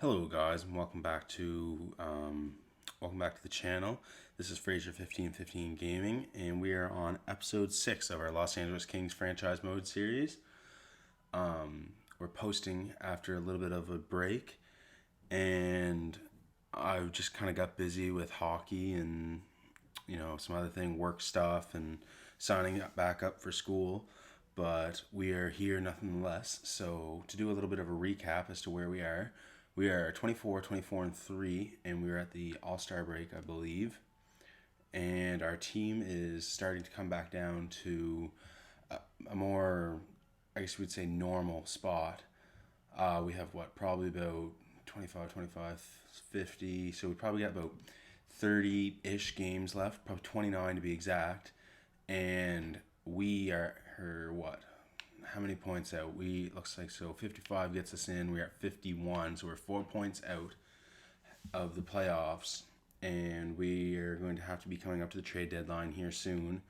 Hello, guys, and welcome back to the channel. This is Fraser1515 Gaming, and we are on episode 6 of our Los Angeles Kings franchise mode series. We're posting after a little bit of a break, and I just kind of got busy with hockey and some other work stuff, and signing back up for school. But we are here nonetheless. So to do a little bit of a recap as to where we are 24, and 3, and we were at the All-Star break, I believe. And our team is starting to come back down to a more, I guess we'd say, normal spot. We have probably about 25, 50. So we probably got about 30-ish games left, probably 29 to be exact. And we are, how many points out? Looks like 55 gets us in. We're at 51, so we're 4 points out of the playoffs, and we are going to have to be coming up to the trade deadline here soon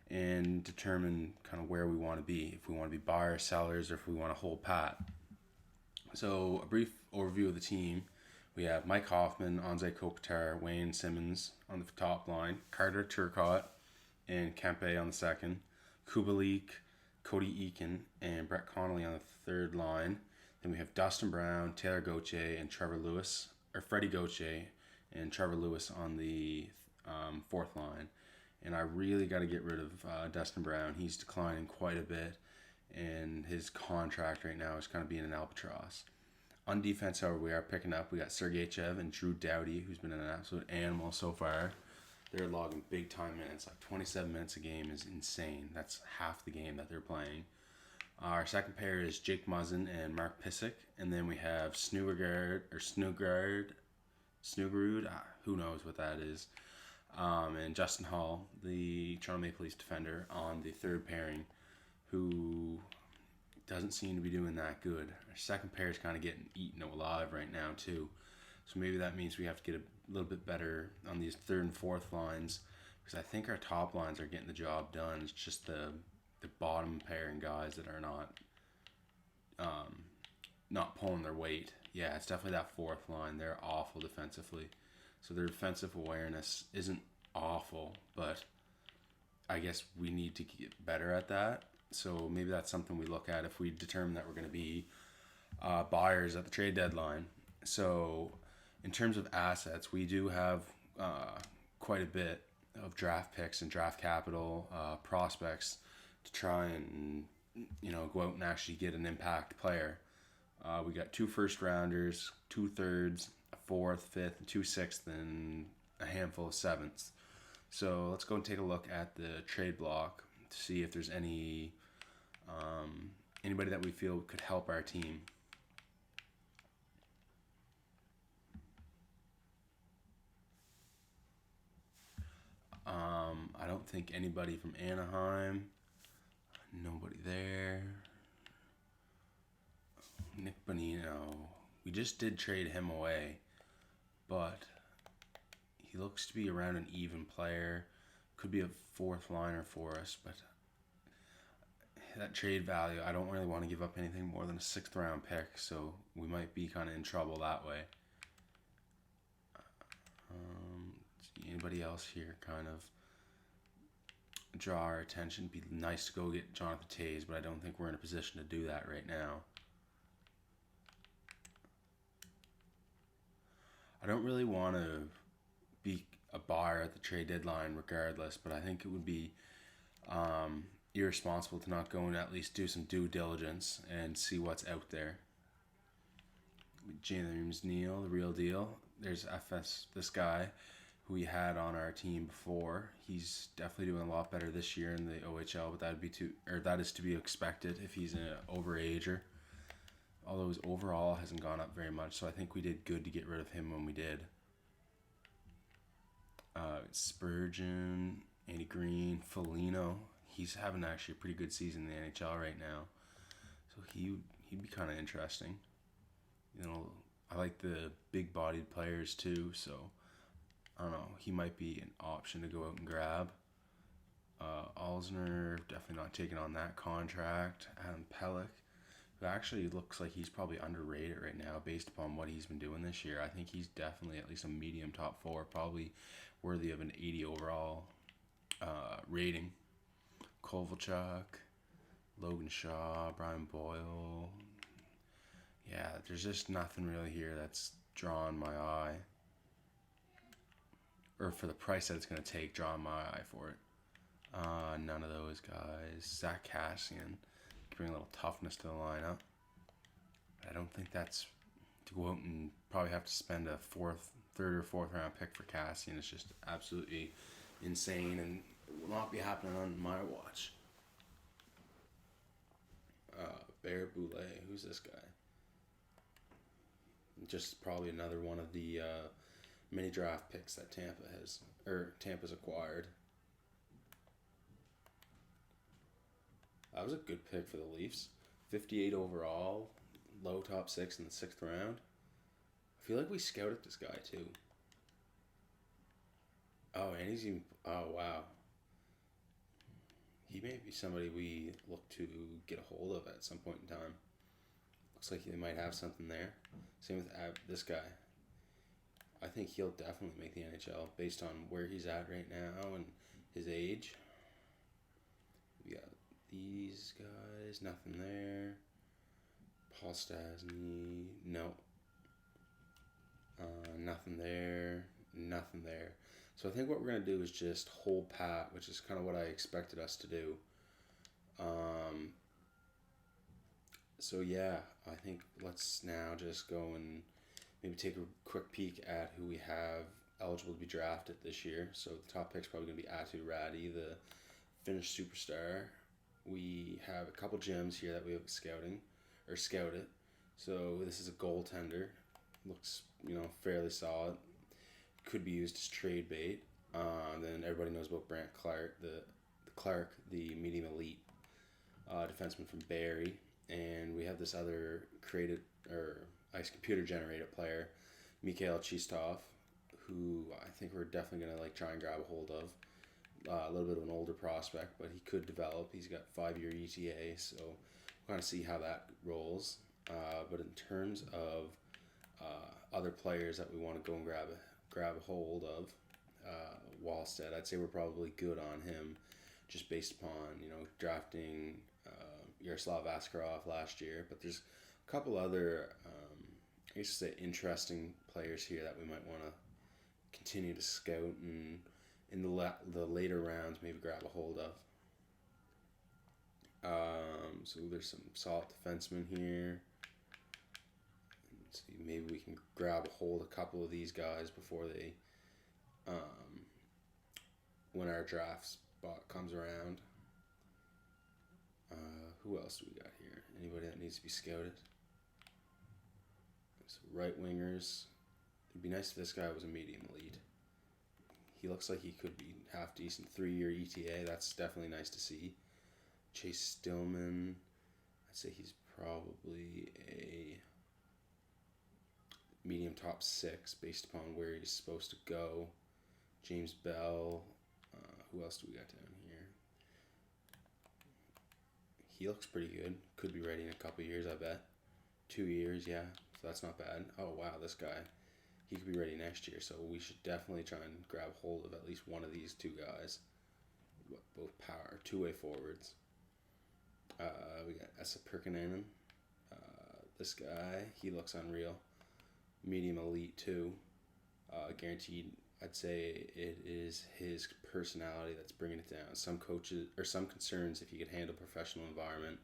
and determine kind of where we want to be, if we want to be buyers, sellers, or if we want to hold pat. So a brief overview of the team. We have Mike Hoffman, Anze Kopitar, Wayne Simmons on the top line, Carter Turcotte, and Kempe on the second, Kubalik, Cody Eakin, and Brett Connolly on the third line. Then we have Dustin Brown, Taylor Gauthier, and Freddie Gauthier and Trevor Lewis on the fourth line. And I really got to get rid of Dustin Brown. He's declining quite a bit, and his contract right now is kind of being an albatross. On defense, however, we are picking up. We got Sergachev and Drew Doughty, who's been an absolute animal so far. They're logging big time minutes, like 27 minutes a game is insane. That's half the game that they're playing. Our second pair is Jake Muzzin and Mark Pissick, and then we have Snuggerud, who knows what that is, and Justin Hall, the Toronto Maple Leafs defender, on the third pairing, who doesn't seem to be doing that good. Our second pair is kind of getting eaten alive right now too. So maybe that means we have to get a little bit better on these third and fourth lines, because I think our top lines are getting the job done. It's just the bottom pairing guys that are not pulling their weight. Yeah, it's definitely that fourth line. They're awful defensively. So their defensive awareness isn't awful, but I guess we need to get better at that. So maybe that's something we look at if we determine that we're going to be buyers at the trade deadline. So in terms of assets, we do have quite a bit of draft picks and draft capital prospects to try and go out and actually get an impact player. We got 2 first rounders, 2 thirds, a fourth, fifth, and 2 sixths, and a handful of sevenths. So let's go and take a look at the trade block to see if there's anybody that we feel could help our team. I don't think anybody from Anaheim. Nobody there. Nick Bonino. We just did trade him away, but he looks to be around an even player. Could be a fourth liner for us, but that trade value, I don't really want to give up anything more than a 6th round pick, so we might be kind of in trouble that way. Anybody else here kind of draw our attention? It'd be nice to go get Jonathan Toews, but I don't think we're in a position to do that right now. I don't really want to be a buyer at the trade deadline regardless, but I think it would be irresponsible to not go and at least do some due diligence and see what's out there. James Neal, the real deal. There's FS, this guy who we had on our team before. He's definitely doing a lot better this year in the OHL, but that is to be expected if he's an overager. Although his overall hasn't gone up very much, so I think we did good to get rid of him when we did. Spurgeon, Andy Green, Foligno. He's having actually a pretty good season in the NHL right now, so he'd be kind of interesting. I like the big-bodied players too, so I don't know. He might be an option to go out and grab. Alzner, definitely not taking on that contract. Adam Pelech, who But actually, it looks like he's probably underrated right now based upon what he's been doing this year. I think he's definitely at least a medium top four, probably worthy of an 80 overall rating. Kovalchuk, Logan Shaw, Brian Boyle. Yeah, there's just nothing really here that's drawn my eye. Or for the price that it's going to take, drawing my eye for it. None of those guys. Zach Cassian can bring a little toughness to the lineup. But I don't think that's to go out and probably have to spend a third or fourth round pick for Cassian. It's just absolutely insane and will not be happening on my watch. Bear Boulay, who's this guy? Just probably another one of the mini draft picks that Tampa's acquired. That was a good pick for the Leafs. 58 overall, low top 6 in the 6th round. I feel like we scouted this guy too. Oh, and he's even... Oh, wow. He may be somebody we look to get a hold of at some point in time. Looks like they might have something there. Same with this guy. I think he'll definitely make the NHL based on where he's at right now and his age. We got these guys, nothing there. Paul Stastny, no. Nothing there, nothing there. So I think what we're going to do is just hold pat, which is kind of what I expected us to do. So yeah, I think let's now just go and maybe take a quick peek at who we have eligible to be drafted this year. So the top pick's probably going to be Atu Räty, the Finnish superstar. We have a couple gems here that we have scouted. So this is a goaltender. Looks, fairly solid. Could be used as trade bait. Then everybody knows about Brant Clark, the medium elite defenseman from Barrie. And we have this other computer generated player, Mikhail Chistov, who I think we're definitely going to try and grab a hold of. A little bit of an older prospect, but he could develop. He's got 5-year ETA, so we'll kind of see how that rolls. But in terms of other players that we want to go and grab a hold of, Wallstead, I'd say we're probably good on him, just based upon drafting Yaroslav Askarov last year. But there's a couple other, interesting players here that we might want to continue to scout and in the later rounds maybe grab a hold of. So there's some solid defensemen here. Let's see, maybe we can grab a hold of a couple of these guys before they, when our draft spot comes around. Who else do we got here? Anybody that needs to be scouted? So right wingers. It'd be nice if this guy was a medium elite. He looks like he could be half decent. 3-year ETA. That's definitely nice to see. Chase Stillman. I'd say he's probably a medium top 6 based upon where he's supposed to go. James Bell. Who else do we got down here? He looks pretty good. Could be ready in a couple years, I bet. 2 years, yeah. So that's not bad. Oh, wow, this guy. He could be ready next year, so we should definitely try and grab hold of at least one of these two guys. Both power, two-way forwards. We got Esa Pirkkanen. This guy, he looks unreal. Medium elite, too. Guaranteed, I'd say it is his personality that's bringing it down. Some coaches, or some concerns if he could handle professional environment,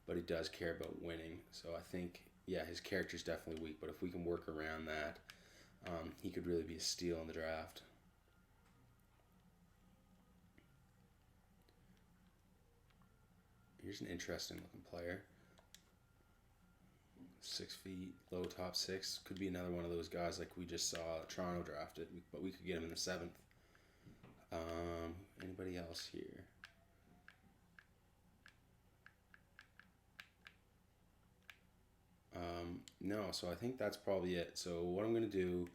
but he does care about winning. So I think, yeah, his character's definitely weak, but if we can work around that, he could really be a steal in the draft. Here's an interesting looking player. 6 feet, low top 6. Could be another one of those guys like we just saw Toronto drafted, but we could get him in the 7th. Anybody else here? No, so I think that's probably it. So what I'm going to do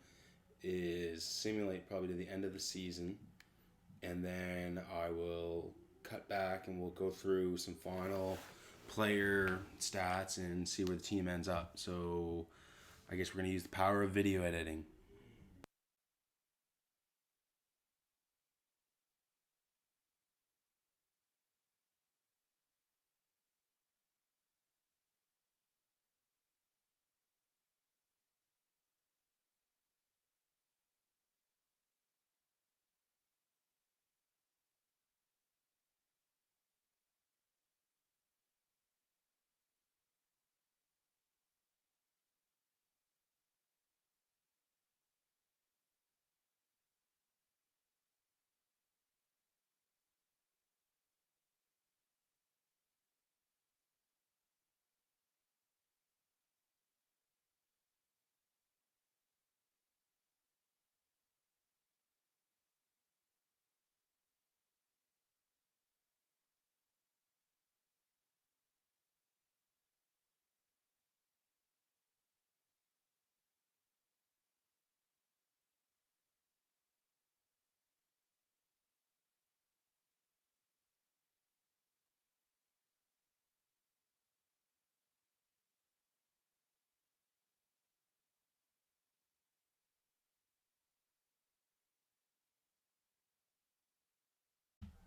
is simulate probably to the end of the season, and then I will cut back and we'll go through some final player stats and see where the team ends up. So I guess we're going to use the power of video editing.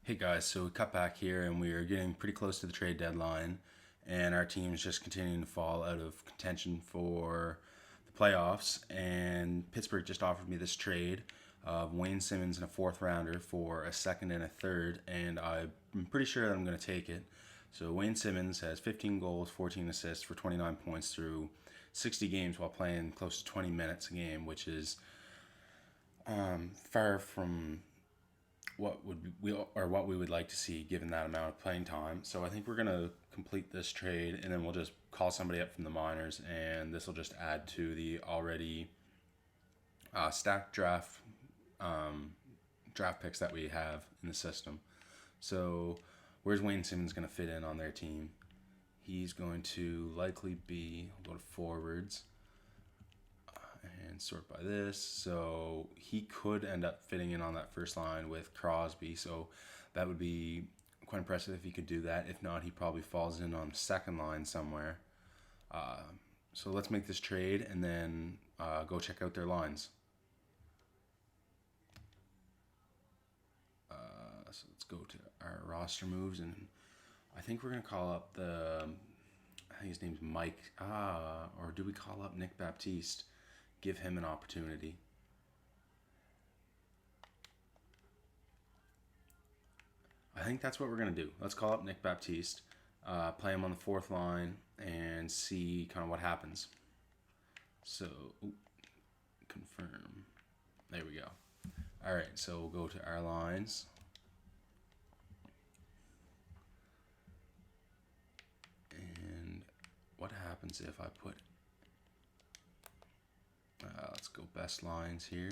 Hey guys, so we cut back here and we are getting pretty close to the trade deadline, and our team's just continuing to fall out of contention for the playoffs. And Pittsburgh just offered me this trade of Wayne Simmons and a fourth rounder for a second and a third, and I'm pretty sure that I'm going to take it. So Wayne Simmons has 15 goals, 14 assists for 29 points through 60 games while playing close to 20 minutes a game, which is far from what we would like to see given that amount of playing time. So I think we're gonna complete this trade, and then we'll just call somebody up from the minors, and this will just add to the already stacked draft picks that we have in the system. So where's Wayne Simmons gonna fit in on their team? He's going to likely be, I'll go to forwards and sort by this. So he could end up fitting in on that first line with Crosby. So that would be quite impressive if he could do that. If not, he probably falls in on the second line somewhere. So let's make this trade and then go check out their lines. So let's go to our roster moves, and I think we're gonna call up I think his name's Mike. Or do we call up Nick Baptiste? Give him an opportunity. I think that's what we're going to do. Let's call up Nick Baptiste, play him on the fourth line, and see kind of what happens. So, confirm. There we go. All right, so we'll go to our lines. And what happens if I put... let's go best lines here.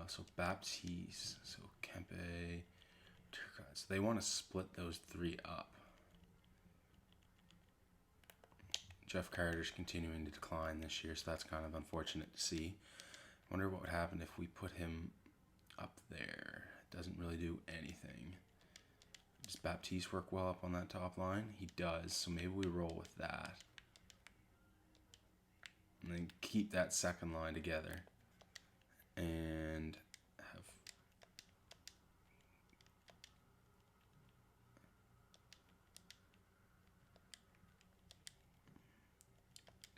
So Baptiste, so Kempe, Turcotte. So they want to split those three up. Jeff Carter's continuing to decline this year, so that's kind of unfortunate to see. Wonder what would happen if we put him up there. It doesn't really do anything. Does Baptiste work well up on that top line? He does, so maybe we roll with that. And then keep that second line together. And have...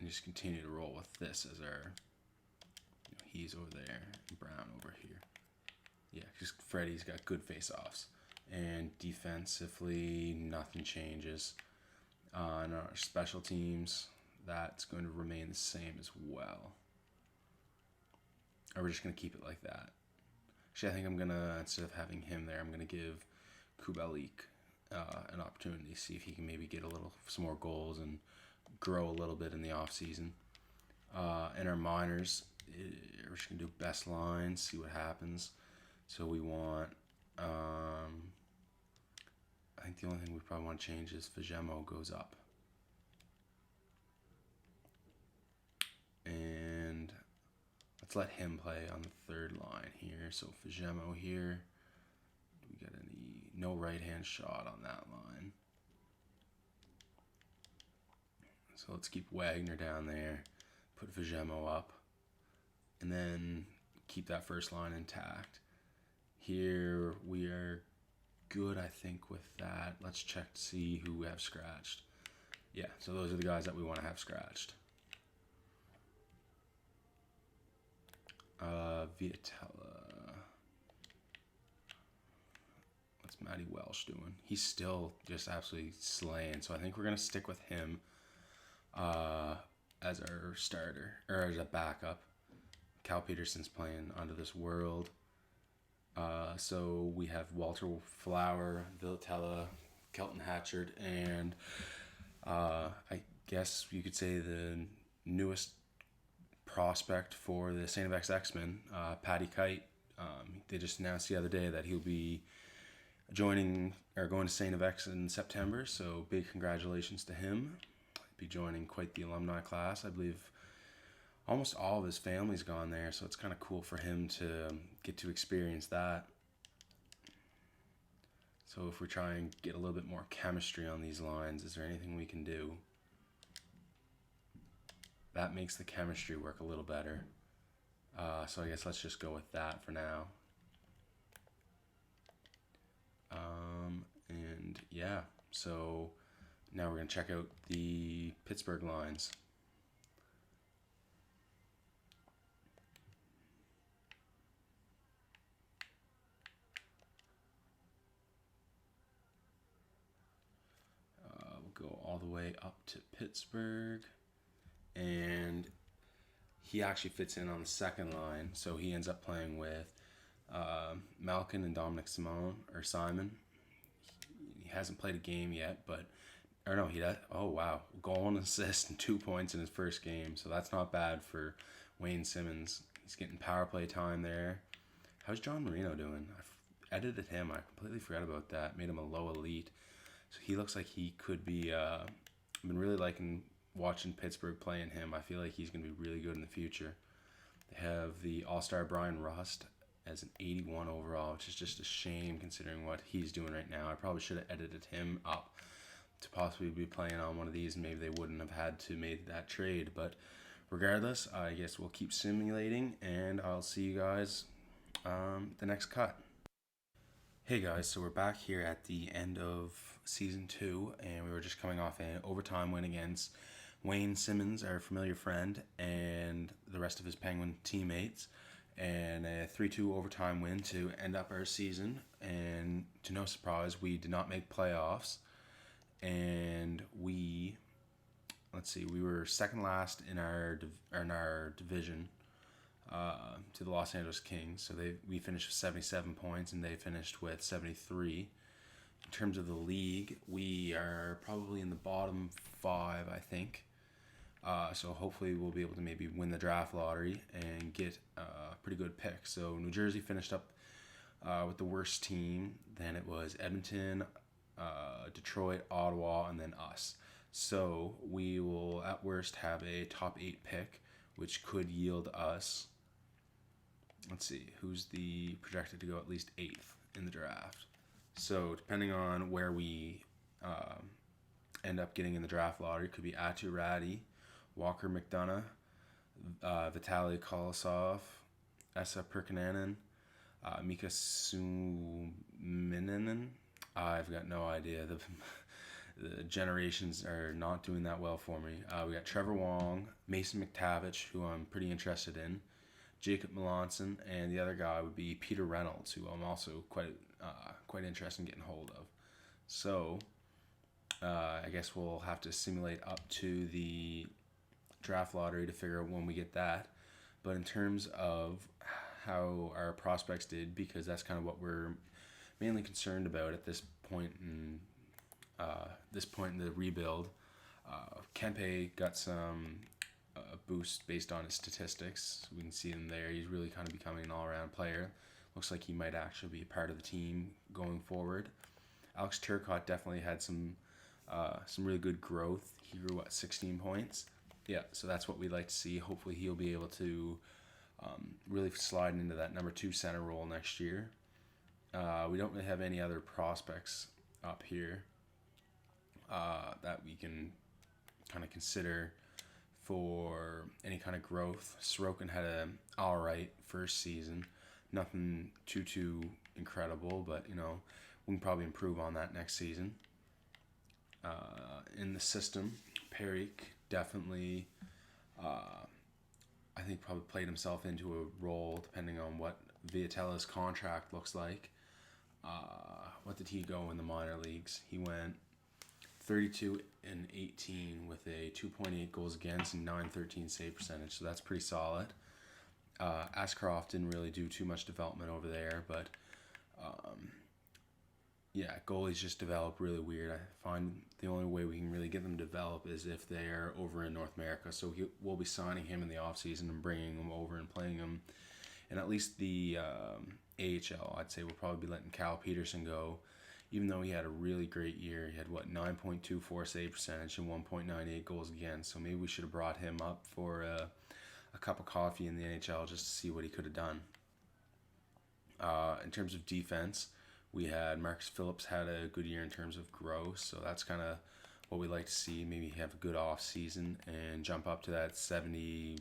And just continue to roll with this as our... he's over there, and Brown over here. Yeah, because Freddie's got good face-offs. And defensively, nothing changes. And our special teams, that's going to remain the same as well. Or we're just going to keep it like that. Actually, I think I'm going to, instead of having him there, I'm going to give Kubalik an opportunity to see if he can maybe get some more goals and grow a little bit in the off season. In our minors, we're just going to do best lines, see what happens. So we want, I think the only thing we probably want to change is Fagemo goes up. And let's let him play on the third line here. So Fagemo here. Do we get no right-hand shot on that line? So let's keep Wagner down there, put Vajemo up, and then keep that first line intact. Here we are good, I think, with that. Let's check to see who we have scratched. Yeah, so those are the guys that we want to have scratched. Viatella. What's Matty Welsh doing? He's still just absolutely slaying. So I think we're going to stick with him as our starter, or as a backup. Cal Peterson's playing Under This World. So we have Walter Flower, Viatella, Kelton Hatchard, and I guess you could say the newest prospect for the St. FX X-Men, Patty Kite. They just announced the other day that he'll be going to St. FX in September, so big congratulations to him. He'll be joining quite the alumni class. I believe almost all of his family's gone there, so it's kind of cool for him to get to experience that. So if we try and get a little bit more chemistry on these lines, is there anything we can do? That makes the chemistry work a little better. So I guess let's just go with that for now. And yeah, so now we're going to check out the Pittsburgh Lines. We'll go all the way up to Pittsburgh. And he actually fits in on the second line, so he ends up playing with Malkin and Dominic Simon. He hasn't played a game yet, he does. Oh wow, goal and assist and 2 points in his first game, so that's not bad for Wayne Simmonds. He's getting power play time there. How's John Marino doing? I've edited him. I completely forgot about that. Made him a low elite, so he looks like he could be. I've been really liking watching Pittsburgh playing him. I feel like he's going to be really good in the future. They have the All-Star Brian Rust as an 81 overall, which is just a shame considering what he's doing right now. I probably should have edited him up to possibly be playing on one of these. Maybe they wouldn't have had to make that trade, but regardless, I guess we'll keep simulating, and I'll see you guys the next cut. Hey guys, so we're back here at the end of Season 2, and we were just coming off an overtime win against Wayne Simmonds, our familiar friend, and the rest of his Penguin teammates, and a 3-2 overtime win to end up our season. And to no surprise, we did not make playoffs, and we were second last in our division to the Los Angeles Kings. So we finished with 77 points, and they finished with 73. In terms of the league, we are probably in the bottom 5, I think. So hopefully we'll be able to maybe win the draft lottery and get a pretty good pick. So New Jersey finished up with the worst team. Then it was Edmonton, Detroit, Ottawa, and then us. So we will at worst have a top 8 pick, which could yield us, let's see, who's the projected to go at least 8th in the draft. So depending on where we end up getting in the draft lottery, it could be Atu Ratty, Walker McDonough, Vitaly Kolosov, Esa Perkinanen, Mika Suminen. I've got no idea. The generations are not doing that well for me. We got Trevor Wong, Mason McTavish, who I'm pretty interested in, Jacob Melanson, and the other guy would be Peter Reynolds, who I'm also quite interested in getting hold of. So I guess we'll have to simulate up to the draft lottery to figure out when we get that. But in terms of how our prospects did, because that's kind of what we're mainly concerned about at this point in the rebuild, Kempe got some boost based on his statistics. We can see him there. He's really kind of becoming an all-around player. Looks like he might actually be a part of the team going forward. Alex Turcotte definitely had some really good growth. He grew 16 points. Yeah, so that's what we'd like to see. Hopefully he'll be able to really slide into that number 2 center role next year. We don't really have any other prospects up here that we can kind of consider for any kind of growth. Sorokin had a all right first season, nothing too incredible, but we can probably improve on that next season. In the system, Peric definitely, I think, probably played himself into a role depending on what Vietella's contract looks like. What did he go in the minor leagues? He went 32 and 18 with a 2.8 goals against and 913 save percentage, so that's pretty solid. Ashcroft didn't really do too much development over there, but goalies just develop really weird. I find the only way we can really get them to develop is if they're over in North America. So we'll be signing him in the offseason and bringing him over and playing him. And at least the AHL, I'd say we'll probably be letting Cal Peterson go, even though he had a really great year. He had, 9.24 save percentage and 1.98 goals against. So maybe we should have brought him up for a cup of coffee in the NHL just to see what he could have done. In terms of defense, we had Marcus Phillips had a good year in terms of growth, so that's kind of what we like to see. Maybe have a good off season and jump up to that 70.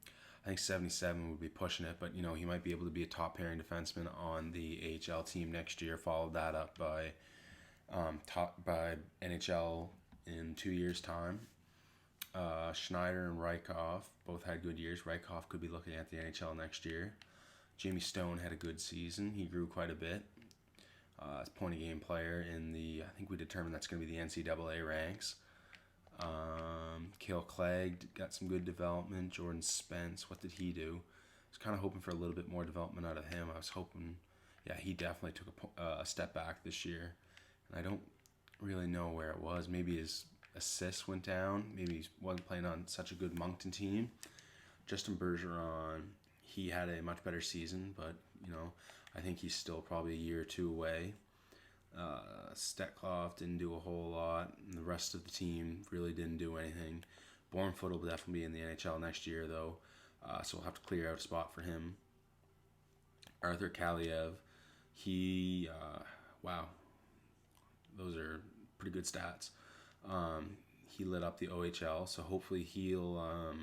I think 77 would be pushing it, but he might be able to be a top pairing defenseman on the AHL team next year. Followed that up by by NHL in 2 years' time. Schneider and Rykhoff both had good years. Rykhoff could be looking at the NHL next year. Jamie Stone had a good season. He grew quite a bit. As point of game player in I think we determined that's going to be the NCAA ranks. Cale Clegg got some good development. Jordan Spence, what did he do? I was kind of hoping for a little bit more development out of him. I was hoping, he definitely took a step back this year. And I don't really know where it was. Maybe his assists went down. Maybe he wasn't playing on such a good Moncton team. Justin Bergeron, he had a much better season, but, I think he's still probably a year or two away. Stetkov didn't do a whole lot, and the rest of the team really didn't do anything. Bornfoot will definitely be in the NHL next year, though, so we'll have to clear out a spot for him. Arthur Kaliev, he, those are pretty good stats. He lit up the OHL, so hopefully he'll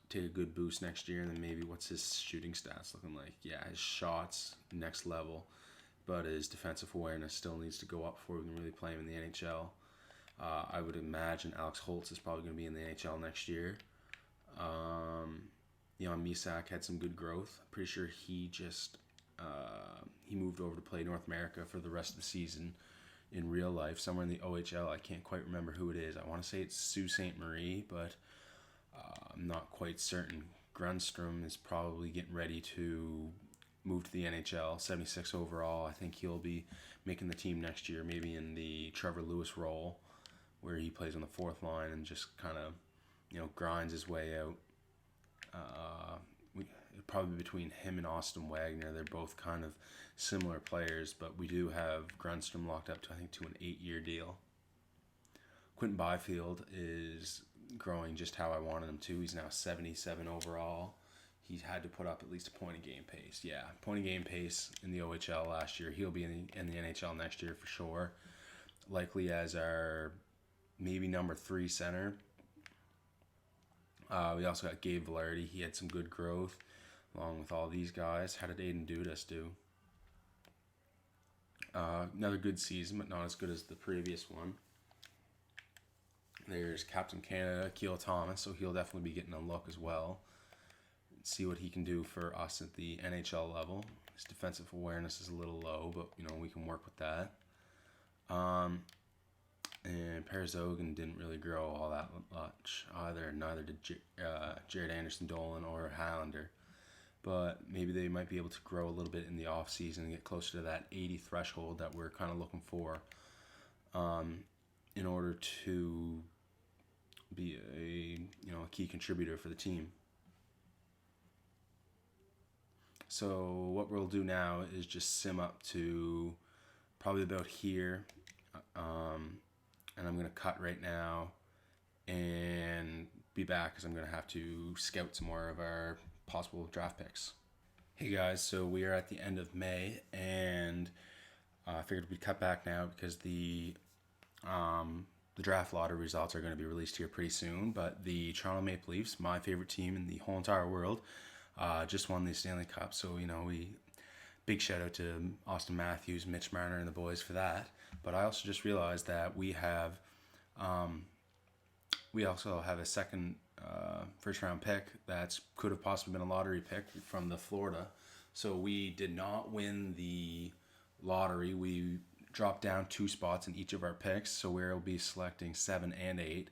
take a good boost next year, and then maybe what's his shooting stats looking like? Yeah, his shots, next level, but his defensive awareness still needs to go up before we can really play him in the NHL. I would imagine Alex Holtz is probably going to be in the NHL next year. Jan Misak had some good growth. Pretty sure he just he moved over to play North America for the rest of the season in real life, somewhere in the OHL. I can't quite remember who it is. I want to say it's Sault Ste. Marie, but I'm not quite certain. Grundstrom is probably getting ready to move to the NHL, 76 overall. I think he'll be making the team next year, maybe in the Trevor Lewis role, where he plays on the fourth line and just kind of, grinds his way out. Probably between him and Austin Wagner, they're both kind of similar players, but we do have Grundstrom locked up to an 8-year deal. Quentin Byfield is growing just how I wanted him to. He's now 77 overall. He had to put up at least a point a game pace. Yeah, point a game pace in the OHL last year. He'll be in the NHL next year for sure. Likely as our maybe number 3 center. We also got Gabe Velarde. He had some good growth along with all these guys. How did Aiden Dudas do? Another good season, but not as good as the previous one. There's Captain Canada, Keel Thomas, so he'll definitely be getting a look as well. See what he can do for us at the NHL level. His defensive awareness is a little low, but we can work with that. And Parazogan didn't really grow all that much either. Neither did Jared Anderson-Dolan or Highlander. But maybe they might be able to grow a little bit in the off season and get closer to that 80 threshold that we're kind of looking for, in order to be a key contributor for the team. So what we'll do now is just sim up to probably about here, and I'm going to cut right now and be back because I'm going to have to scout some more of our possible draft picks. Hey guys, so we are at the end of May, and I figured we'd cut back now because the the draft lottery results are going to be released here pretty soon. But the Toronto Maple Leafs, my favorite team in the whole entire world, just won the Stanley Cup. So big shout out to Austin Matthews, Mitch Marner, and the boys for that. But I also just realized that we also have a second first round pick that could have possibly been a lottery pick from the Florida. So we did not win the lottery. We dropped down 2 spots in each of our picks. So we'll be selecting 7 and 8.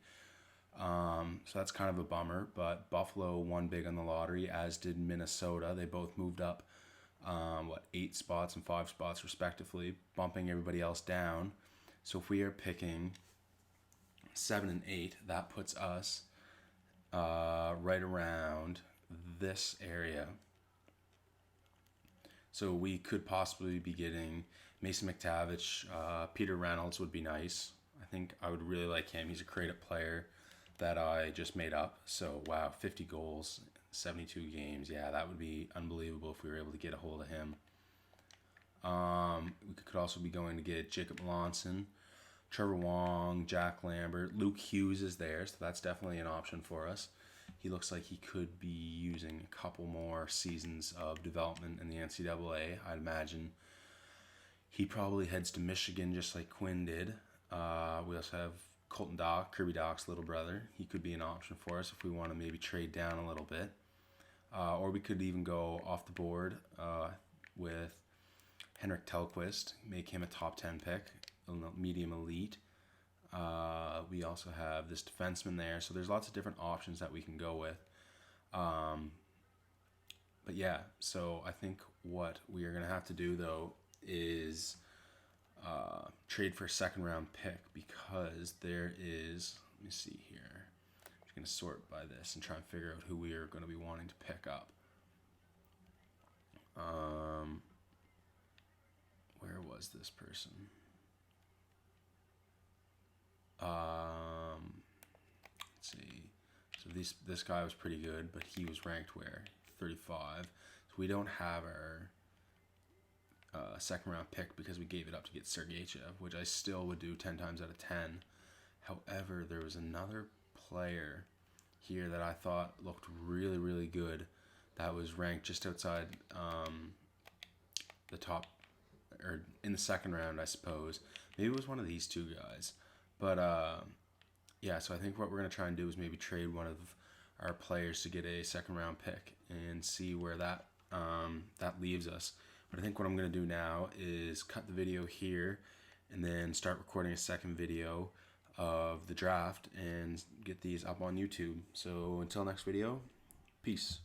So that's kind of a bummer. But Buffalo won big on the lottery, as did Minnesota. They both moved up 8 spots and 5 spots respectively, bumping everybody else down. So if we are picking 7 and 8, that puts us right around this area. So we could possibly be getting Mason McTavish. Peter Reynolds would be nice. I think I would really like him. He's a creative player that I just made up. So wow, 50 goals, 72 games. Yeah, that would be unbelievable if we were able to get a hold of him. We could also be going to get Jacob Melanson, Trevor Wong, Jack Lambert. Luke Hughes is there, so that's definitely an option for us. He looks like he could be using a couple more seasons of development in the NCAA. I'd imagine he probably heads to Michigan just like Quinn did. We also have Colton Dock, Kirby Dock's little brother. He could be an option for us if we want to maybe trade down a little bit. Or we could even go off the board with Henrik Telquist, make him a top 10 pick, medium elite. We also have this defenseman there, so there's lots of different options that we can go with. But yeah, so I think what we are going to have to do, though, is trade for a second round pick, because there is, let me see here, I'm just going to sort by this and try and figure out who we are going to be wanting to pick up. Where was this person? Let's see. So this guy was pretty good, but he was ranked where? 35. So we don't have our second round pick because we gave it up to get Sergeyev, which I still would do 10 times out of 10. However, there was another player here that I thought looked really, really good that was ranked just outside the top, or in the second round, I suppose. Maybe it was one of these 2 guys. But yeah, so I think what we're going to try and do is maybe trade one of our players to get a second round pick and see where that leaves us. But I think what I'm going to do now is cut the video here and then start recording a second video of the draft and get these up on YouTube. So until next video, peace.